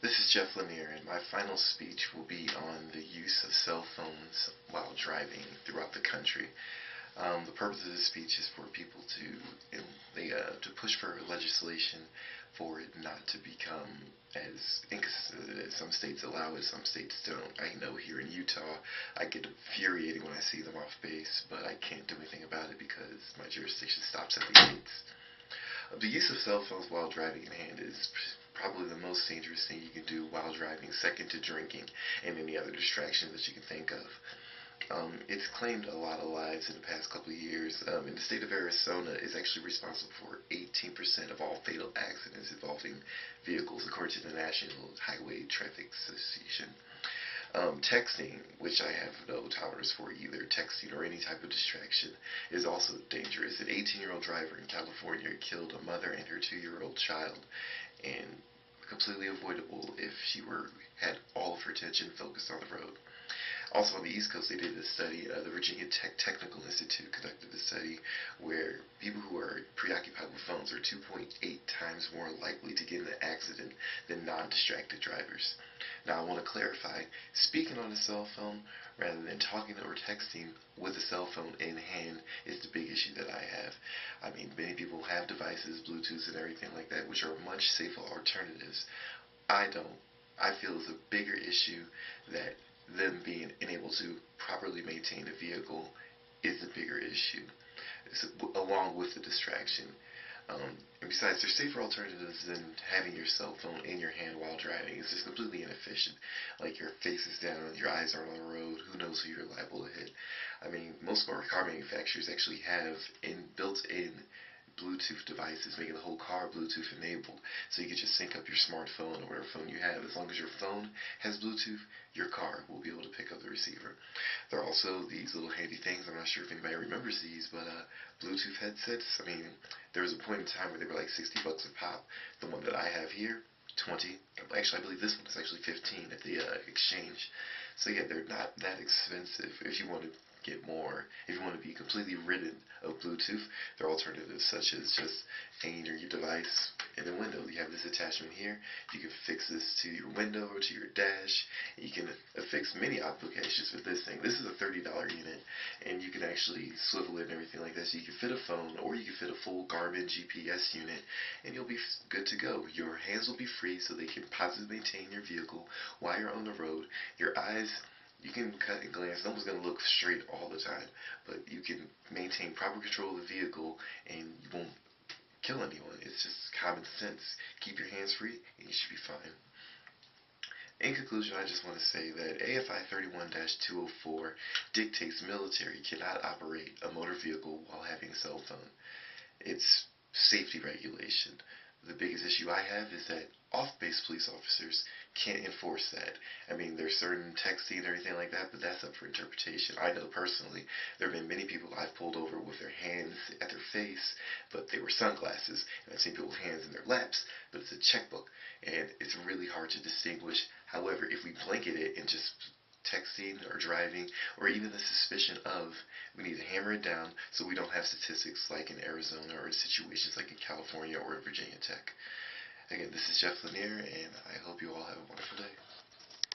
This is Jeff Lanier, and my final speech will be on the use of cell phones while driving throughout the country. The purpose of this speech is for people to push for legislation for it not to become as inconsistent as some states allow it, some states don't. I know here in Utah, I get infuriated when I see them off base, but I can't do anything about it because my jurisdiction stops at the gates. The use of cell phones while driving in hand is probably the most dangerous thing you can do while driving, second to drinking and any other distractions that you can think of. It's claimed a lot of lives in the past couple of years. In the state of Arizona, it's actually responsible for 18% of all fatal accidents involving vehicles, according to the National Highway Traffic Association. Texting, which I have no tolerance for either, texting or any type of distraction, is also dangerous. An 18-year-old driver in California killed a mother and her 2-year-old child, and completely avoidable if she had all of her attention focused on the road. Also on the East Coast, they did a study. The Virginia Technical Institute conducted a study where people who are preoccupied with phones are 2.8 times more likely to get in an accident than non-distracted drivers. Now I want to clarify, speaking on a cell phone rather than talking or texting with a cell phone in hand is the big issue that I have. I mean, many people have devices, Bluetooth and everything like that, which are much safer alternatives. I don't. I feel it's a bigger issue that them being unable to properly maintain a vehicle is a bigger issue, along with the distraction. And besides, there's safer alternatives than having your cell phone in your hand while driving. It's just completely inefficient. Like, your face is down, your eyes aren't on the road, who knows who you're liable to hit. I mean, most car manufacturers actually have built-in Bluetooth devices, making the whole car Bluetooth enabled, so you can just sync up your smartphone or whatever phone you have. As long as your phone has Bluetooth, your car will be able to pick up the receiver. There are also these little handy things, I'm not sure if anybody remembers these, but Bluetooth headsets. I mean, there was a point in time where they were like $60 a pop. The one that I have here, 20. Actually, I believe this one is actually 15 at the exchange. So yeah, they're not that expensive. If you want to get more, if you want to be completely rid of Bluetooth, there are alternatives such as just hanging your device in the window. You have this attachment here. You can fix this to your window or to your dash. You can affix many applications with this thing. This is a $30 unit, and you can actually swivel it and everything like that. So you can fit a phone, or you can fit a full Garmin GPS unit, and you'll be good to go. Your hands will be free so they can positively maintain your vehicle while you're on the road. Your eyes, you can cut and glance. No one's going to look straight all the time, but you can maintain proper control of the vehicle and you won't kill anyone. It's just common sense. Keep your hands free and you should be fine. In conclusion, I just want to say that AFI 31-204 dictates military cannot operate a motor vehicle while having a cell phone. It's safety regulation. The biggest issue I have is that off-base police officers can't enforce that. I mean, there's certain texting and everything like that, but that's up for interpretation. I know personally there have been many people I've pulled over with their hands at their face, but they were sunglasses, and I've seen people's hands in their laps, but it's a checkbook, and it's really hard to distinguish. However, if we blanket it and just texting or driving, or even the suspicion of, we need to hammer it down so we don't have statistics like in Arizona or in situations like in California or in Virginia Tech. Again, this is Jeff Lanier, and I hope you all have a wonderful day.